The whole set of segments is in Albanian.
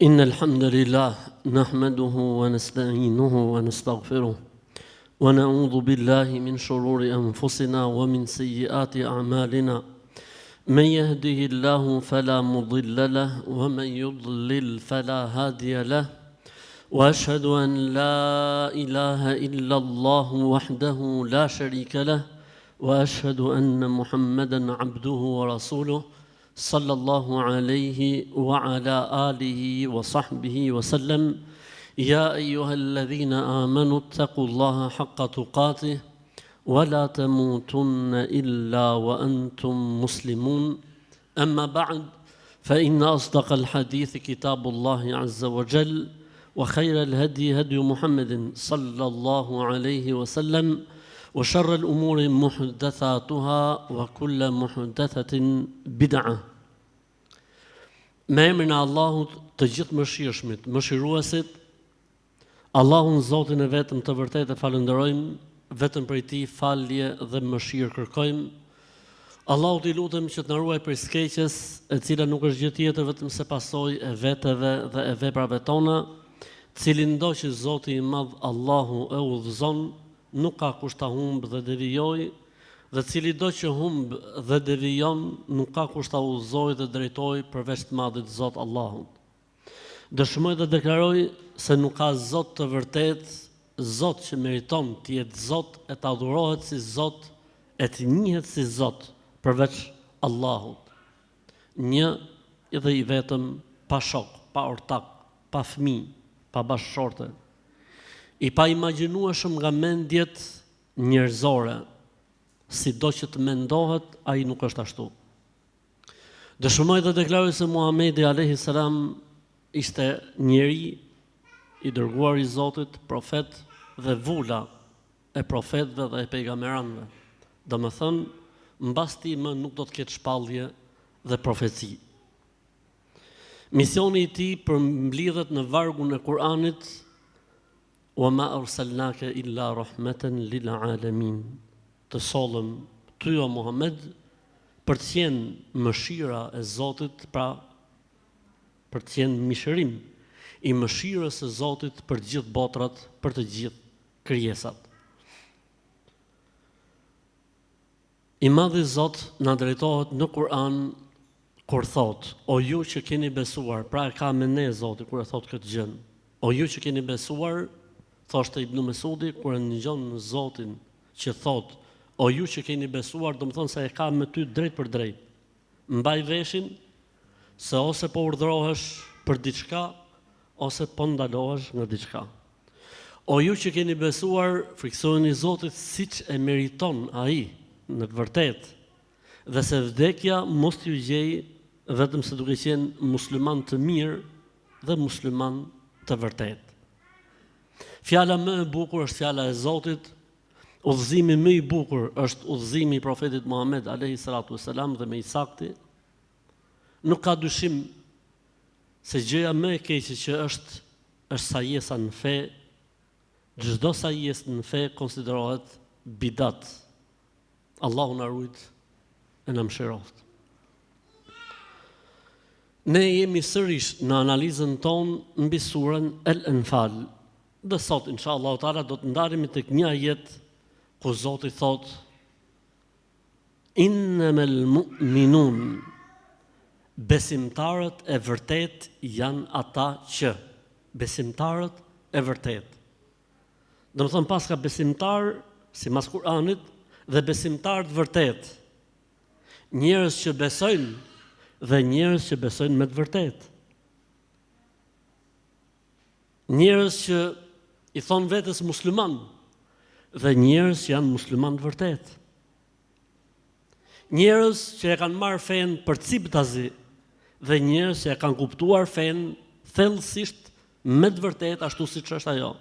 إن الحمد لله نحمده ونستعينه ونستغفره ونعوذ بالله من شرور أنفسنا ومن سيئات أعمالنا من يهده الله فلا مضل له ومن يضلل فلا هادي له وأشهد أن لا إله إلا الله وحده لا شريك له وأشهد أن محمدا عبده ورسوله صلى الله عليه وعلى آله وصحبه وسلم يا أيها الذين آمنوا اتقوا الله حق تقاته ولا تموتن إلا وأنتم مسلمون أما بعد فإن أصدق الحديث كتاب الله عز وجل وخير الهدي هدي محمد صلى الله عليه وسلم وشر الأمور محدثاتها وكل محدثة بدعة. Me emrin e Allahut të gjithë mëshirshmit, mëshiruesit, Allahun Zotin e vetëm të vërtetë e falenderojmë, vetëm prej Tij falje dhe mëshirë kërkojmë. Allahut i lutem që të na ruaj prej skeqjes, e cila nuk është gjë tjetër vetëm se pasojë e veteve dhe e veprave tona, cilin do që Zoti i Madh Allahu e udhëzon, nuk ka kush ta humb dhe devijoj, dhe cili do që humb dhe devijon, nuk ka kush ta udhëzoj dhe drejtoj përveç të Madhit Zot Allahut. Dëshmoj dhe deklaroj se nuk ka Zot të vërtet, Zot që meriton të jetë Zot e të adhurohet si Zot e të njihet si Zot përveç Allahut. Një dhe i vetëm, pa shok, pa ortak, pa fëmijë, pa bashkëshorte, i pa imagjinueshëm nga mendjet njerëzore, sido që të mendohet, ai nuk është ashtu. Dëshmoj dhe deklaroj se Muhamedi alayhi salam ishte njeri i dërguar i Zotit, profet dhe vula e profetëve dhe e pejgamberanëve. Domethënë, mbas tij më nuk do të ketë shpallje dhe profeci. Misioni i tij përmbledhet në vargun e Kuranit: "Wa ma arsalnaka illa rahmatan lil alamin." Të sollëm ty o Muhammed për të qenë mëshira e Zotit, pra për të qenë mishërim i mëshirës së Zotit për të gjithë botrat, për të gjithë krijesat. I Madhi Zot na drejtohet në Kur'an kur thot: "O ju që keni besuar", pra e ka me ne Zoti kur e thot këtë gjë. "O ju që keni besuar", thoshte Ibn Mesudi kur e ndëgjon Zotin që thot: "O ju që keni besuar", do të thonë se e ka me ty drejt për drejt. Mbaj veshin se ose po urdhërohesh për diçka, ose po ndalohesh nga diçka. O ju që keni besuar, friksojeni Zotit siç e meriton ai në të vërtetë, dhe se vdekja mos t'ju gjej vetëm se duke qenë musliman të mirë dhe musliman të vërtetë. Fjala më e bukur është fjala e Zotit. Udhëzimi më i bukur është udhëzimi i profetit Muhammed alayhi salatu wasalam dhe me i sakti. Nuk ka dyshim se gjëja më e keqe që është sajesa në fe. Çdo sajesë në fe konsiderohet bidat. Allahu na ruaj e na mëshiroft. Ne jemi sërish në analizën tonë mbi surën El-Anfal. Dhe sot inshallah taala do të ndaremi tek një ajet ku Zoti thot: "Innamal mu'minun", besimtarët e vërtet janë ata që, besimtarët e vërtet. Do të thonë pas ka besimtar, sipas Kuranit, dhe besimtarët vërtet. Njerëz që besojnë dhe njerëz që besojnë me të vërtet. Njerëz që i thon vetes musliman dhe njerëz që janë musliman të vërtet. Njerëz që e kanë marrë fen për ciptazi dhe njerëz që e kanë kuptuar fen thellësisht me të vërtet ashtu siç është ajo.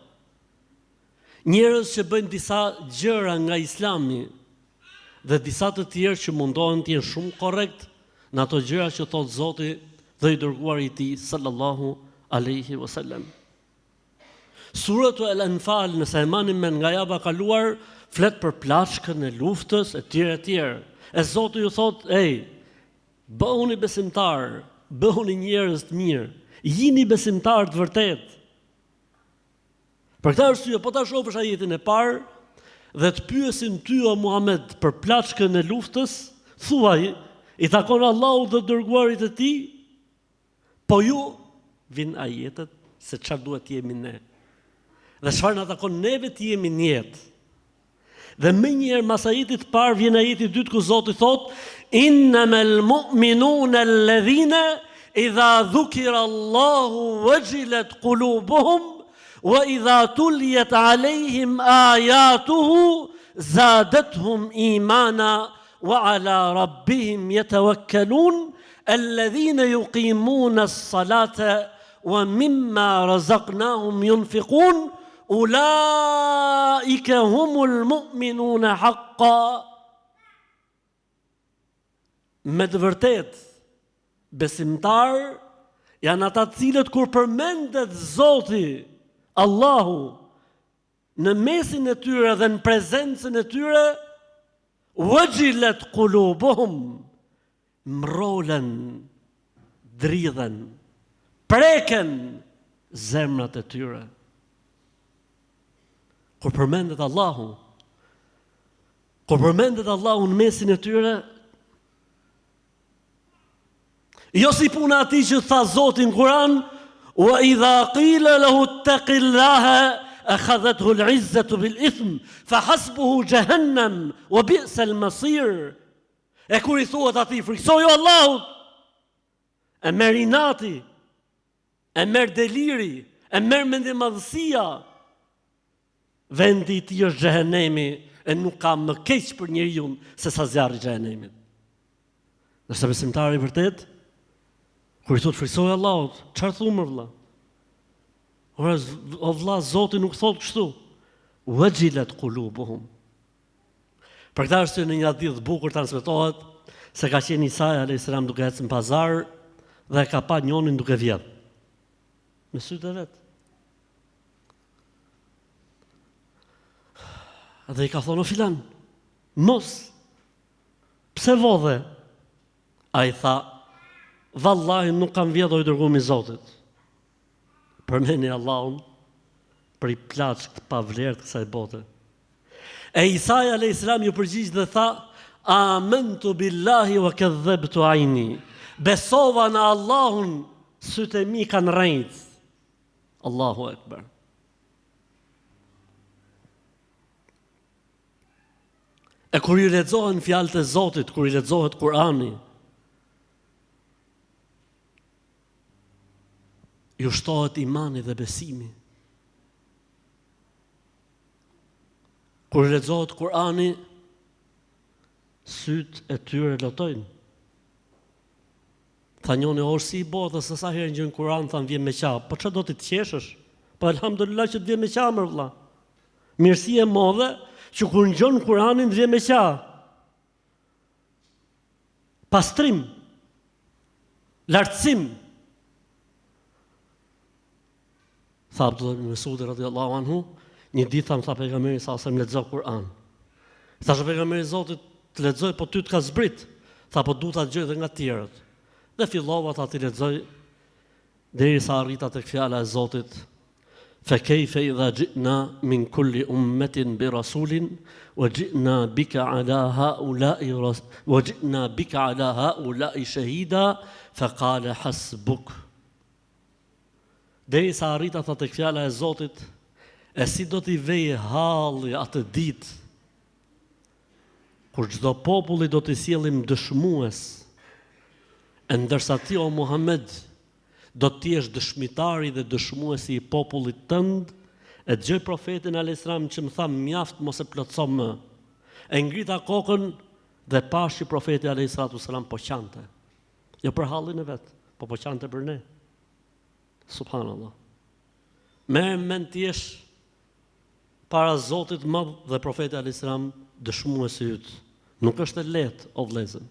Njerëz që bëjnë disa gjëra nga Islami dhe disa të tjerë që mundohen të jenë shumë korrekt në ato gjëra që thot Zoti dhe i dërguari i Tij sallallahu alaihi wasallam. Suratu El-Anfal, nëse e manim me nga java kaluar, flet për plaçkën e luftës e tjerë. E Zoti ju thot: "Ej, bëhuni besimtar, bëhuni njerëz të mirë, Jini besimtar të vërtet. Për këtë arsye, po ta shohësh ajetin e parë dhe të pyesin ty o Muhammed për plaçkën e luftës, thuaj, i takon Allahut dhe dërguarit e tij, po ju vin ajetet se çfarë duhet të jemi ne. Dhe çfarë na takon neve të jemi në jetë. Dhe më njëherë mas ajetit parë vjen ajeti dytë ku Zoti thot: "Innamal mu'minuna alladhina idha dhukira Allahu wajilat qulubuhum wa idha tuliyat alayhim ayatuhu zadatuhum imana wa ala rabbihim yatawakkalun alladhina yuqimuna as-salata wa mimma razaqnahum yunfiqun ulaika humul mu'minuna haqqan." Me të vërtet, besimtar janë ata të cilët kur përmendet Zoti, Allahu, në mesin e tyre dhe në prezencën e tyre, wajilat qulubuhum, mrolen, dridhen, preken zemrat e tyre. Kur përmendet Allahu në mesin e tyre, jo si puna ati që tha Zoti në Kur'an, wa idha qila lahu ittaqillaha akhadhathu al-'izzatu bil-ithm fa hasbuhu jahannam wa bi'sa al-masir. E kur i thuhet atij friksoju Allahut, e merr inati, e merr deliri, e merr mendimadhësia, vendi i tij është xhehenemi e nuk ka më keq për njeriu se sa zjarri i xhehenemit. Nëse besimtari i vërtet, kur i thot friksoju Allahut, çfarë thumë vëlla? Ora, o vëlla, Zoti nuk thot kështu. Wajilat qulubuhum. Për këtë arsye në një hadith bukur transmetohet se ka qenë Isa a.s. duke ecë në pazar dhe ka pa njërin duke vjedh me sytë e vet. Dhe i ka thonë: "O filan, mos, pse vodhe?" Ai tha: "Vallahi nuk kam vjedhur i dërguari i Zotit." Përmeni Allahun për i plaçk të pavlerë të kësaj bote. E Isa a.s. ju përgjigj dhe tha: "Amantu billahi wa kadhabtu aini." Besova në Allahun, sytë e mi kanë rrejt. Allahu Ekber. E kur i lexohen fjalët e Zotit, kur i lexohet Kurani, ju shtohet imani dhe besimi. Kur lexohet Kurani, syt e tyre lotojnë. Tha njoni: "O, si i bota se sa herë gjën Kur'an thanë vjen me qaf." Po çfarë do ti të qeshësh? Po elhamdulillah që të vjen me qaf, vëlla. Mirësi e madhe që kur ngjon Kur'anin të vjen me qaf. Pastrim, lartësim. Tha Abdullah ibn Mesudi radhiyallahu anhu, një ditë tha pejgamberi sa se më lexo Kur'an. Thash pejgamberi Zotit, të lexoj, po ty të ka zbrit. Tha, po du ta dëgjoj edhe nga të tjerët. Dhe fillova ta të lexoj derisa arrita tek fjala e Zotit: "Fa kayfa idha ji'na min kulli ummatin bi rasulin wa ji'na bika ala ha'ula'i shahida fa qala hasbuk." Derisa arrita tek fjala e Zotit: "E si do t'i vejë halli atë ditë kur çdo populli do t'i sjellim dëshmues, e ndërsa ti o Muhammed do të jesh dëshmitari dhe dëshmuesi i popullit tënd." E dëgjoj profetin a.s. që më tha: "Mjaft, mos e plotso më." E ngrita kokën dhe pash që profeti a.s. po qante. Jo për hallin e vet, po qante për ne. Subhanallah. Merë mend të jesh para Zotit madh dhe profeti a.s. dëshmuesi yt. Nuk është e lehtë, o vëllezër.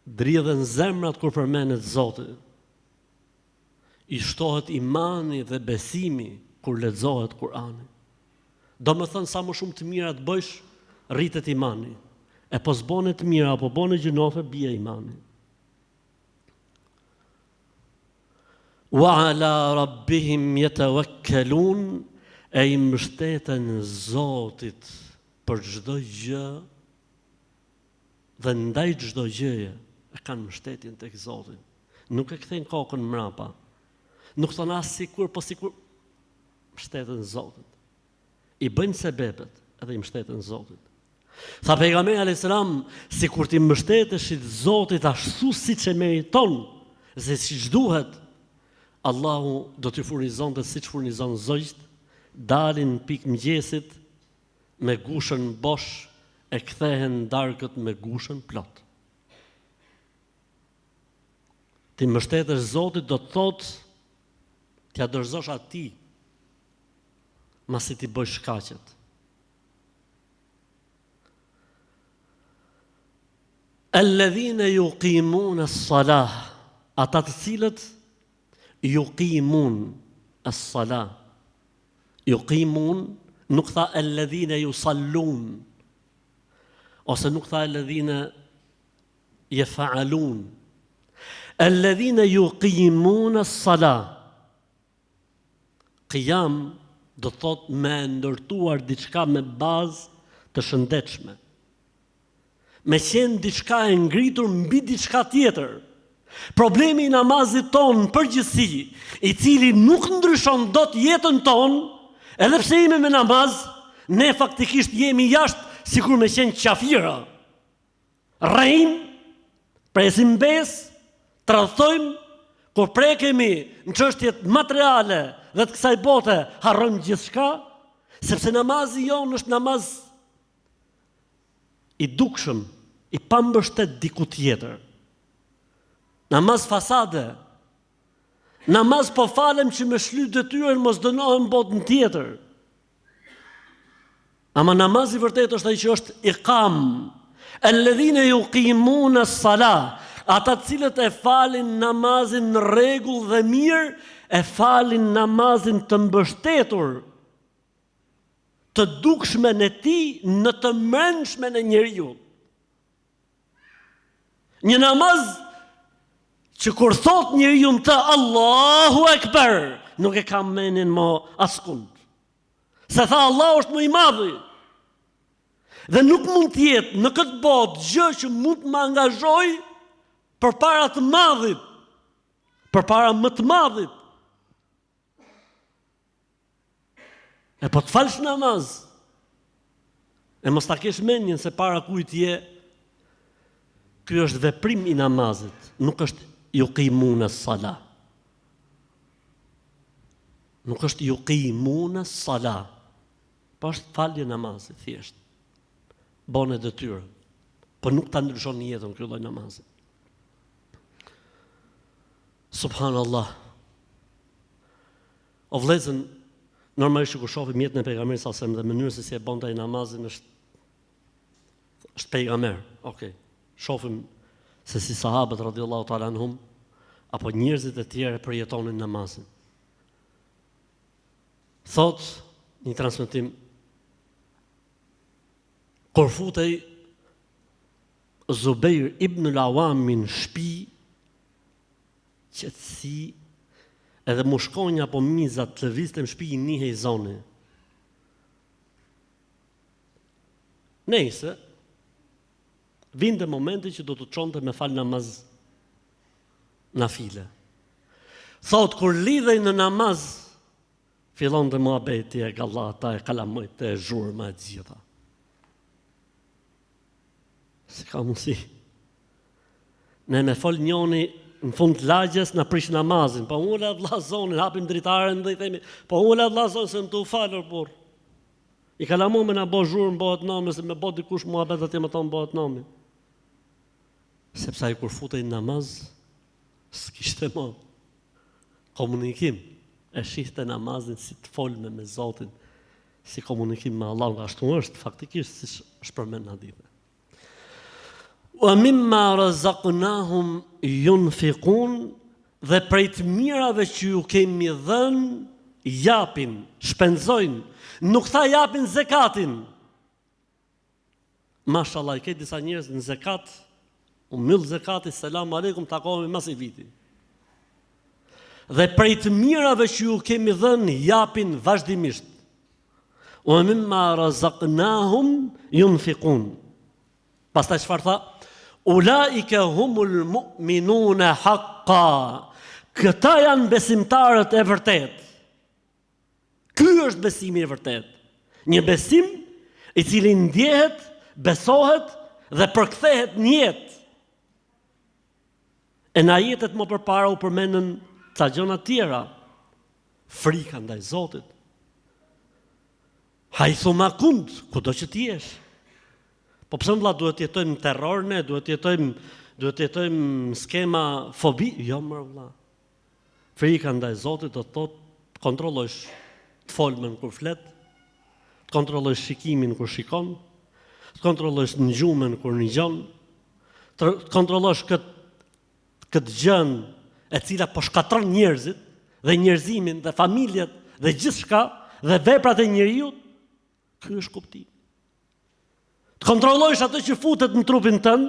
Dridhen zemrat kur përmendet Zoti. I shtohet imani dhe besimi kur lexohet Kurani. Do më thënë, sa më shumë të mira të bësh, rritet imani. E po s'bone të mira, apo bone gjinofe, bie imani. Wa ala rabbihim yatawakkalun, e i mbështeten Zotit për çdo gjë dhe ndaj çdo gjëje e kanë mbështetjen tek Zoti. Nuk e kthejnë kokën mrapa. Nuk thonë as sikur, po sikur mbështeten Zotit. I bëjnë sebepet edhe i mbështeten Zotit. Tha pejgamberi alayhis salam, sikur ti mbështeteshit Zotit ashtu siç e meriton, se siç duhet, Allahu do t'i furnizonte siç furnizon zogjt, dalin pikë mëngjesit me gushën bosh, e kthehen darkët me gushën plot. Ti mbështetesh Zotit do të thotë t'ja dorëzosh atij, masi ti bësh shkaqet. Alladhina yuqimuna as-salah, ata të cilët yuqimun as-salah. Yuqimun nuk tha alladhina yusallun, ose nuk tha alladhina yaf'alun. Alladhina yuqimun as-salah. Qiyam do thot me ndërtuar diçka me bazë të shëndetshme. Me qenë diçka e ngritur mbi diçka tjetër. Problemi i namazit ton përgjithësi, i cili nuk ndryshon dot jetën ton, edhe pse jemi me namaz, ne faktikisht jemi jashtë sikur me qenë qafira. Rrejmë, presim besë, tradhtojmë, kur prekemi në çështjet materiale dhe të kësaj bote, harrojmë gjithçka, sepse namazi jonë është namaz i dukshëm, i pambështet diku tjetër. Namaz fasade. Namaz po falem që me shly detyrën mos dënohem botën tjetër. Ama namazi vërtet është ai që është iqam. Alladhina yuqimuna as-salah. Ata të cilët e falin namazin në rregull dhe mirë, e falin namazin të mbështetur, të dukshme në ti, në të mendshme në njeriu. Një namaz që kur thot njeriu të Allahu Ekber, nuk e ka menin më askund. Se tha Allah është më i madhi. Dhe nuk mund të jetë në këtë botë gjë që mund të më angazhoj përpara të madhit, përpara më të madhit. E po të falsh namaz, e mos ta kesh mendjen se para kujt je, ky është veprim i namazit, nuk është yuqimuna as-salah. Nuk është yuqimuna as-salah. Po është falje namazit, thjesht. Bone detyrë. Po nuk ta ndryshon jetën ky lloj namazi. Subhanallah. O vëllezër, normalisht kur shohim jetën e pejgamberit sallallahu alajhi wasallam dhe mënyrën se si e bonte ai namazin është pejgamber. Okej. Shohim se si sahabët radhiyallahu ta'ala anhum apo njerëzit e tjerë përjetonin namazin. Thot një transmetim, kur futej Zubair ibn al-Awam në shtëpi, qetësi, edhe mushkonja apo mizat të lëvizte në shtëpi njihej zoni. Nëse vinte momenti që do të çonte me fal namaz nafile. Thot kur lidhej në namaz, fillon të muhabeti e gallata e kalamojt e zhurma e gjitha. Si ka mundsi. Ne me fol njoni në fund lagjes na prish namazin, po ula vllazonin, hapim dritaren dhe i themi, po ula vllazon se më të u falur burr. I kalamo me na bë zhurmë, bëhet nomi, se me bë dikush muhabet atje më thon bëhet nomi. Sepse ai kur futej në namaz, s'kishte më komunikim. E shihte namazin si të folme me Zotin, si komunikim me Allahun, ashtu është faktikisht siç është përmend në hadith. Wa mimma razaqnahum yunfiqun, dhe prej të mirave që ju kemi dhënë, japin, shpenzojnë. Nuk tha japin zekatin. mashallah, i ke disa njerëz në zekat, u myll zekati, selam aleikum, takohemi mas i viti. Dhe prej të mirave që ju kemi dhënë, japin vazhdimisht. Wa mimma razaqnahum yunfiqun. Pastaj çfarë tha? Ulaika humul mu'minuna haqqa. Këta janë besimtarët e vërtet. Ky është besimi i vërtet. Një besim i cili ndjehet, besohet dhe përkthehet në jetë. E në ajetet më përpara u përmendën ca gjëra tjera. Frika ndaj Zotit. Hajthu ma kund, kudo që t'jesh. Po pse vëlla duhet të jetojmë terror ne, duhet të jetojmë skema fobi, jo më vëlla. Frika ndaj Zotit do të thotë kontrollosh të folmen kur flet, të kontrollosh shikimin kur shikon, të kontrollosh ngjumen kur ngjon, të kontrollosh këtë gjën e cila po shkatron njerëzit dhe njerëzimin dhe familjet dhe gjithçka dhe veprat e njeriut. Ky është kuptimi. Të kontrollosh atë që futet në trupin tënd,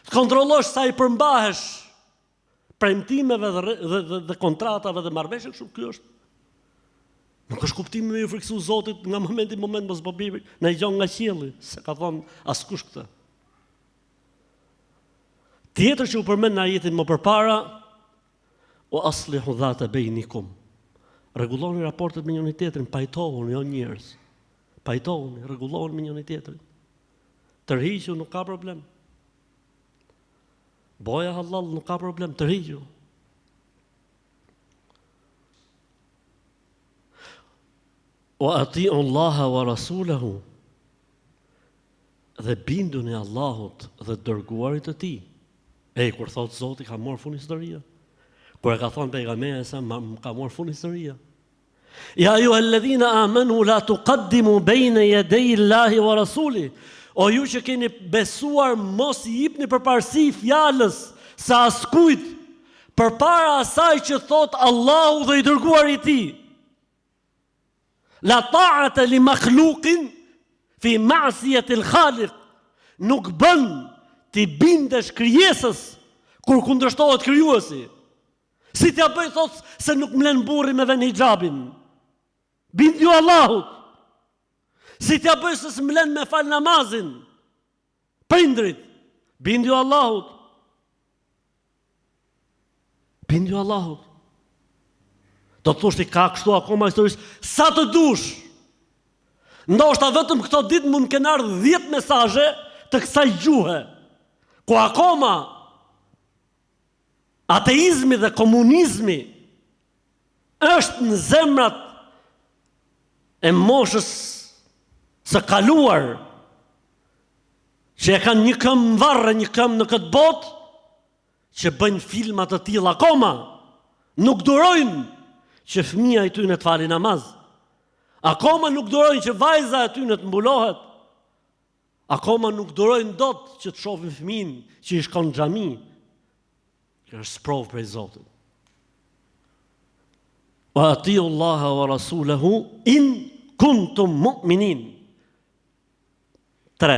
të kontrollosh sa i përmbahesh premtimeve dhe kontratave dhe marrëveshjeve, kështu ky është. Nuk është kuptimi me i friksu Zotit nga momenti në moment mos bëbi në gjon nga qielli, se ka thonë askush këtë. Tjetër që u përmend në ajetin më përpara, o aslihu dhata bejnikum. Rregulloni raportet me njëri tjetrin, pajtohuni, jo njerëz. Pajtohuni, rregullohuni me njëri tjetrin. Tërhiqju nuk ka problem. Boja halal nuk ka problem, tërhiqju. O ati'u Allaha wa rasulahu. Dhe binduni Allahut dhe dërguarit të tij. Kur thot Zoti ka marrë fund historia. Kur e ka thonë pejgamberi sa ka marrë fund historia. Ja ayyuhalladhina amanu la tuqaddimu bayna yaday Allahi wa rasuli. O ju që keni besuar, mos i jepni përparësi fjalës së askujt përpara asaj që thot Allahu dhe i dërguari i tij. La ta'ata li makhluqin fi ma'siyati al-khaliq. Nuk bën ti bindesh krijesës kur kundërshtohet krijuesi. Si t'ja bëj thot se nuk mlen burri me vën hijabin. Bindju Allahut. Si t'ja bëj se s'mlen me fal namazin. Prindrit. Bindju Allahut. Bindju Allahut. Do të thoshti ka kështu akoma historisht, sa të dush. Ndoshta vetëm këto ditë mund të kenë ardhur 10 mesazhe të kësaj gjuhe, ku akoma ateizmi dhe komunizmi është në zemrat e moshës së kaluar, që e kanë një këmbë varre, një këmbë në këtë botë, që bëjnë filma të tilla akoma, nuk durojnë që fëmia i tyre të fali namaz. Akoma nuk durojnë që vajza e tyre të mbulohet. Akoma nuk durojnë dot që të shohin fëmin që i shkon në xhami. Kjo është sprovë prej Zotit. Wa atiu Allaha wa rasulahu in kuntum mu'minin. 3.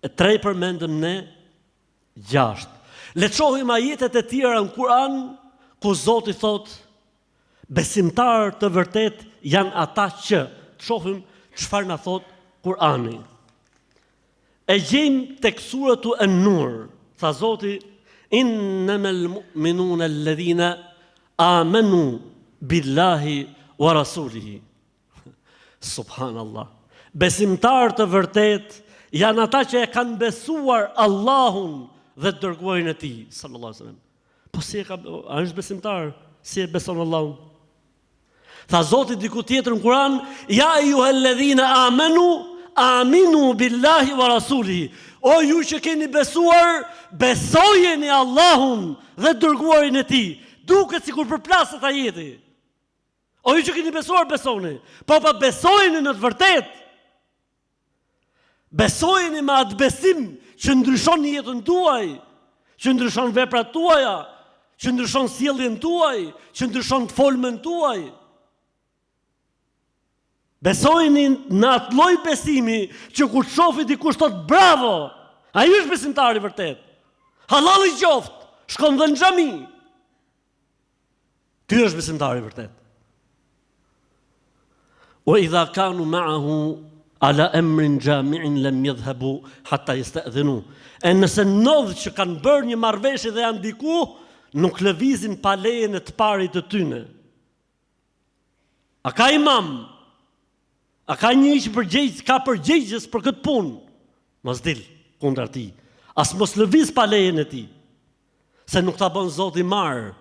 E 3 përmendëm ne 6. Le të shohim ajetet e tjera në Kur'an ku Zoti thotë besimtarë të vërtet janë ata që të shohim çfarë na thot Kur'ani. E gjejmë tek suratu An-Nur. Tha Zoti: "Innamal mu'minuna alladhina amanu billahi wa rasulihi." Subhanallah. Besimtarë të vërtet janë ata që e kanë besuar Allahun dhe dërguarin e tij, sallallahu alaihi wasallam. Po si e ka, a është besimtar? Si e beson Allahun? Tha Zoti diku tjetër në Kur'an: "Ja ayyuhalladhina aminu billahi wa rasulihi." O ju që keni besuar, besojeni Allahun dhe dërguarin e tij. Duket sikur përplaset ajeti. O ju që keni besuar, besoni. Po pa besojeni në të vërtet. Besojeni me atë besim që ndryshon jetën tuaj, që ndryshon veprat tuaja, që ndryshon sjelljen tuaj, që ndryshon të folmen tuaj. Besojni në atë lloj besimi që kur të shofi dikush thot bravo, ai është besimtar i vërtet. Halal i qoftë, shkon dhe në xhami. Ky është besimtar i vërtet. Wa idha kanu ma'ahu ala amrin jami'in lam yadhhabu hatta yasta'dhinu. E nëse ndodh që kanë bërë një marrëveshje dhe janë diku, nuk lëvizin pa lejen e të parit të tyre. A ka imam? A ka një që ka përgjegjës për këtë punë? Mos dil kundër ti. As mos lëviz pa lejen e tij. Se nuk ta bën Zoti marr.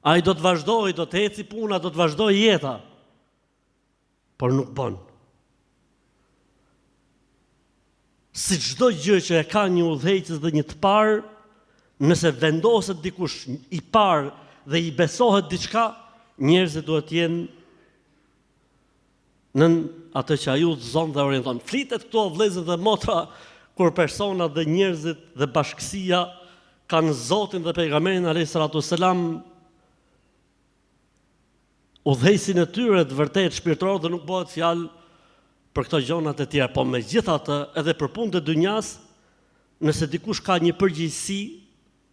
Ai do të vazhdojë, do të eci puna, do të vazhdojë jeta. Por nuk bën. Si çdo gjë që e ka një udhëheqës dhe një të parë, nëse vendoset dikush i parë dhe i besohet diçka, njerëzit duhet të jenë në atë që aju të zonë dhe orienton. Flitet këto vëllezër dhe motra kur persona dhe njerëzit dhe bashkësia kanë Zotin dhe pejgamberin alayhis salatu wassalam udhëheqësin e tyre të vërtet shpirtëror dhe nuk bëhet fjalë për këto gjonat e tjera, po megjithatë edhe për punët e dunjas, nëse dikush ka një përgjegjësi,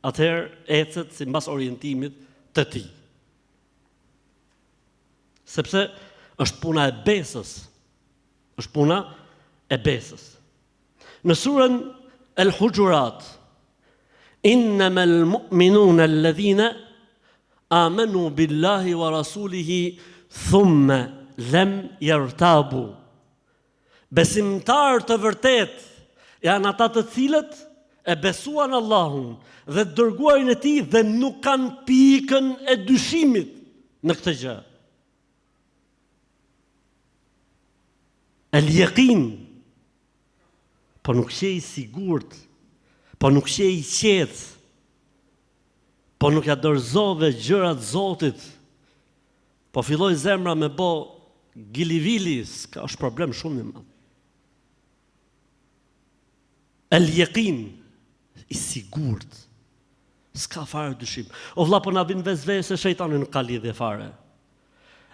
atëherë ecet sipas orientimit të tij. Sepse është puna e besës. Është puna e besës. Në surën El-Hujurat, innamal mu'minuna alladhina amanu billahi wa rasulihi thumma lam yartabu. Besimtar të vërtet janë ata të cilët e besuan Allahun dhe dërguarin e tij dhe nuk kanë pikën e dyshimit në këtë gjë. El yaqin, po nuk je i sigurt, po nuk je i qetë, po nuk ja dorëzove gjërat Zotit, po filloi zemra me bë gilivili, s'ka është problem shumë i madh. El yaqin, i sigurt, s'ka fare dyshim. O vëlla, po na vin vezvese, shejtani nuk ka lidhje fare.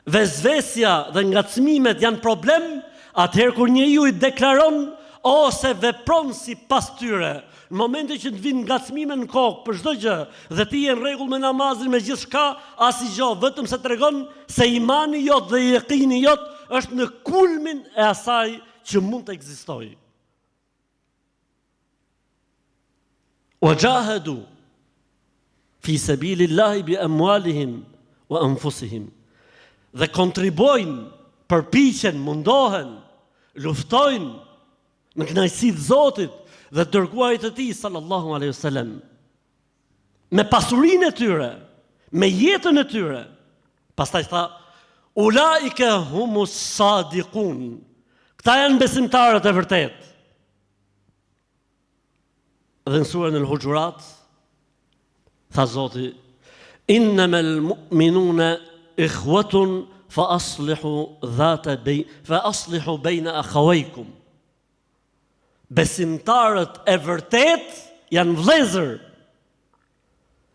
Vezvesja dhe ngacmimet janë problem atëherë kur njeriu i deklaron ose vepron sipas tyre. Në momentin që të vinë ngacmime në kokë për çdo gjë dhe ti je në rregull me namazin, me gjithçka, asgjë, vetëm se tregon se imani jot dhe yaqini jot është në kulmin e asaj që mund të ekzistojë. Wajahadu fi sabilillahi bi amwalihim wa anfusihim. Dhe kontribuojnë, përpiqen, mundohen, luftojnë në kënaqësitë e Zotit dhe dërguarit të tij sallallahu alaihi wasallam. Me pasurinë e tyre, me jetën e tyre. Pastaj tha ulaika humus sadiqun. Këta janë besimtarët e vërtet. Dhe në surën El-Hujurat tha Zoti innamal mu'minuna ikhwatun fa aslihu bayna akhawaykum. Besimtarët e vërtet janë vëllezër.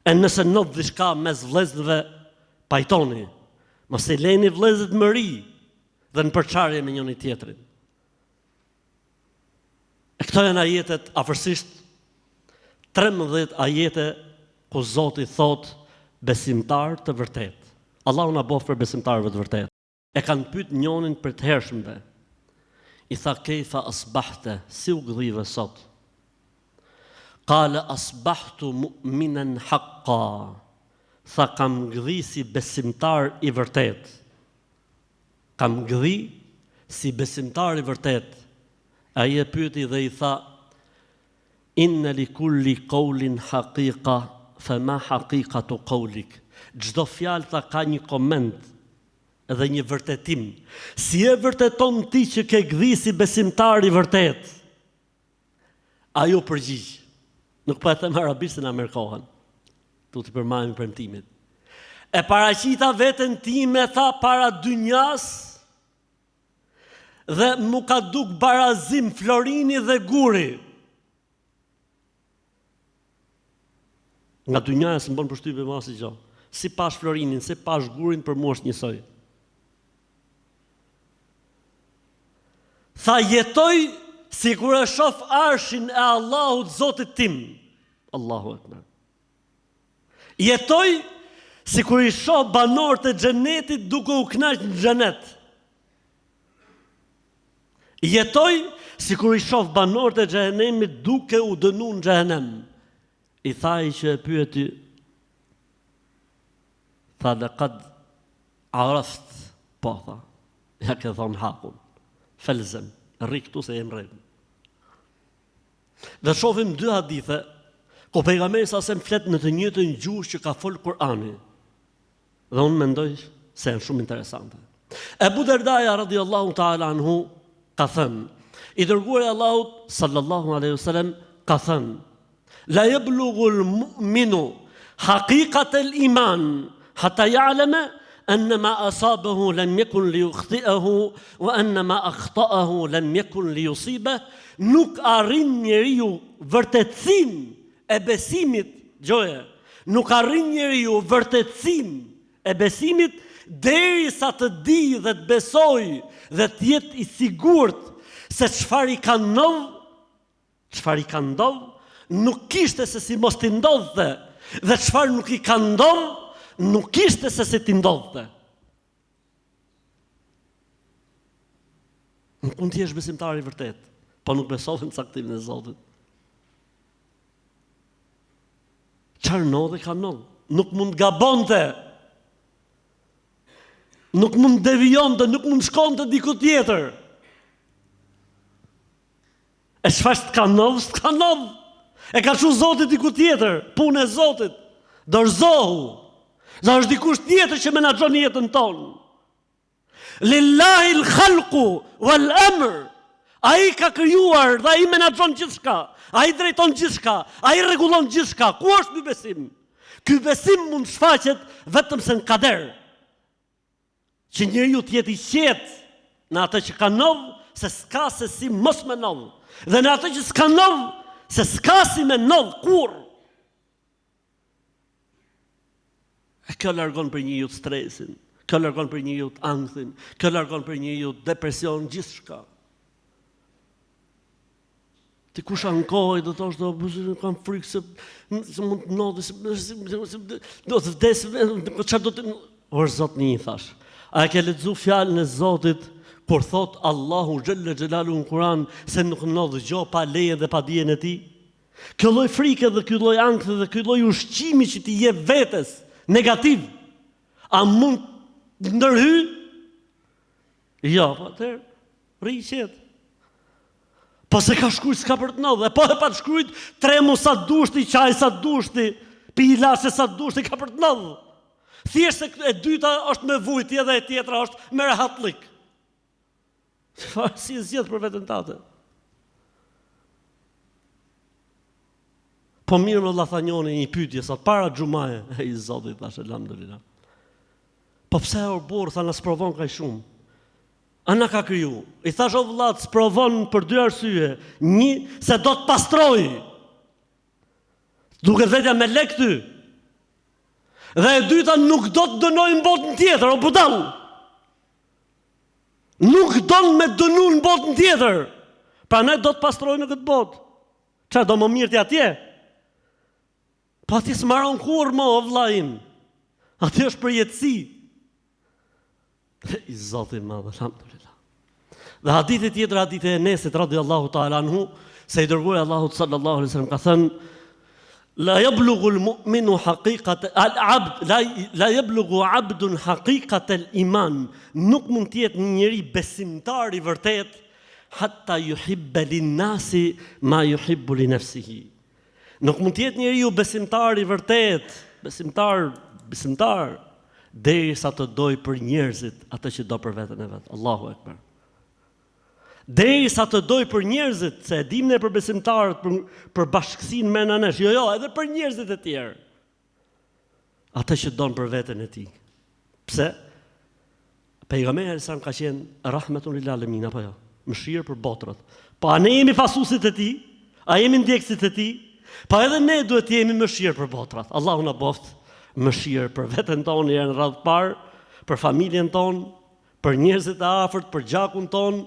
E nëse ndodh diçka mes vëllezërve, pajtoni. Mos e leni vëllezërit më ri dhe në përçarje me njëri tjetrin. E këto janë ajetet, afërsisht 13 ajete ku Zoti thot besimtar të vërtet. Allahu na bof për besimtarëve të vërtet. E kanë pyet njërin për të hershmëve. I tha kejfa asbahte, si u gdhive sot? Qala asbahtu mu'minan haqqa. Tha kam gdhi si besimtar i vërtet. Kam gdhi si besimtar i vërtet. Ai e pyeti dhe i tha inna li kulli qawlin haqiqa, fa ma haqiqatu qawlik. Çdo fjalë tha ka një koment edhe një vërtetim. Si e vërteton ti që ke gdhi si besimtar i vërtet? Ajo përgjigj. Nuk po e them arabisht se na merkohen. Tu të përmajmë premtimit. E paraqita veten time, tha, para dynjas dhe mu ka duk barazim Florini dhe Guri. Nga dynjaja së më bën përshtypje më asgjë. Si pash Florinin, si pash Gurin, për mua është njësoj. Tha, jetoj si kur e shoh arshin e Allahut Zotit tim. Allahu Akbar. Jetoj si kur i shoh banorët e xhenetit duke u kënaqur në xhenet. Jetoj si kur i shoh banorët e xhenemit duke u dënuar në xhenem. I tha i që e pyeti, tha, laqad araft, po tha, ja ke thonë hakun, felzem, rri këtu se jem rrim. Dhe shohim dy hadithe, ku pejgamberi sa sem flet në të njëjtën gjuhë që ka fol Kur'ani. Dhe unë mendoj se janë shumë interesante. Ebu Derdaja radhiyallahu ta'ala anhu ka thënë, i dërguari i Allahut sallallahu alaihi wasallam ka thënë, la yablughu al-mu'minu haqiqat al-iman hatta ya'lama أن ما أصابه لم يكن ليخطئه وأن ما أخطأه لم يكن ليصيبه. Nuk arrin njeriu vërtetësinë e besimit, gjoje. Nuk arrin njeriu vërtetësinë e besimit derisa të di dhe të besojë dhe të jetë i sigurt se çfarë i ka ndodhur, nuk kishte se si mos t'i ndodhte, dhe çfarë nuk i ka ndodhur, nuk ishte se si t'i ndodhte. Nuk mund t'jesh besimtar i vërtet, po nuk besove në caktimin e Zotit. Çfarë ndodhi ka ndodhur. Nuk mund gabonte. Nuk mund devijonte, nuk mund shkonte diku tjetër. E çfarë s'ka ndodhur, s'ka ndodhur. E ka thënë Zoti diku tjetër, punë e Zotit. Dorzohu. Dhe është dikush tjetër që menaxhon jetën tonë. Lillahi l-khalqu wal-amr. Ai ka krijuar dhe ai menaxhon gjithçka. Ai drejton gjithçka, ai rregullon gjithçka. Ku është ky besim? Ky besim mund shfaqet vetëm se në kader. Që njeriu të jetë i qetë në atë që ka ndodhur, se s'ka se si mos më ndodh. Dhe në atë që s'ka ndodhur, se s'ka si më ndodh kurrë. Kjo largon për njeriu stresin, kjo largon për njeriu ankthin, kjo largon për njeriu depresion, gjithçka. Ti kush ankohej do thosh do kam frikë se mund të ndodhi, do të vdes, çfarë do të o Zot një thash. A e ke lexuar fjalën e Zotit kur thot Allahu xhalla xhelalu në Kur'an se nuk ndodh gjë pa lejen dhe pa dijen e tij? Kjo lloj frike dhe ky lloj ankthi dhe ky lloj ushqimi që ti jep vetes negativ, a mund të ndërhy? Jo, po atëherë rri qetë. Po se ka shkruajt s'ka për të ndodhur, po e pa të shkruajt tremu sa dushti, qaj sa dushti, pi ilaçe sa dushti, ka për të ndodhur. Thjesht se e dyta është me vujtje dhe e tjetra është me rehatlik. Si e zgjedh për veten tate. Po mirë më lathanjoni një pyetje sa para xhumaje, e i Zotit thash elhamdulillah. Po pse o burr tha na sprovon kaq shumë? Ana ka kriju. I thash o vëllat, sprovon për dy arsye. Një, se do të pastroj. Duket vetja me lek ty. Dhe e dyta, nuk do të dënoj në botën tjetër, o budall. Nuk do me dënu në botën tjetër. Pra ne do të pastroj në këtë botë. Qa, do më mirë të atje? Pa ti s'maron kur më, o vllajin. Ati është për jetësi. I Zotin madh, alhamdulillah. Dhe hadithi tjetër, hadithi e Enesit radhiyallahu ta'ala anhu, se i dërguari Allahu sallallahu alaihi wasallam ka thënë: La yablughu al-mu'minu haqiqata al-'abd, la yablughu 'abdun haqiqata al-iman. Nuk mund të jetë një njeri besimtar i vërtet hatta yuhibba lin-nasi ma yuhibbu li nafsihi. Nuk mund të jetë njeriu besimtar i vërtet, besimtar derisa të doj për njerëzit atë që do për veten e vet. Allahu Akbar. Derisa të doj për njerëzit, se e dim ne për besimtarët, për bashkësinë me nesh, jo, edhe për njerëzit e tjerë. Atë që don për veten e tij. Pse? Pejgamberi sa ka qenë rahmetun lil alamin apo jo? Mëshirë për botrat. Po a ne jemi pasuesit e tij? A jemi ndjekësit e tij? Po edhe ne duhet të jemi mëshirë për botrat. Allahu na boft mëshirë për veten tonë në radhë parë, për familjen tonë, për njerëzit e afërt, për gjakun tonë,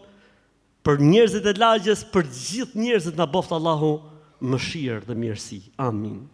për njerëzit e lagjes, për gjithë njerëzit na boft Allahu mëshirë dhe mirësi. Amin.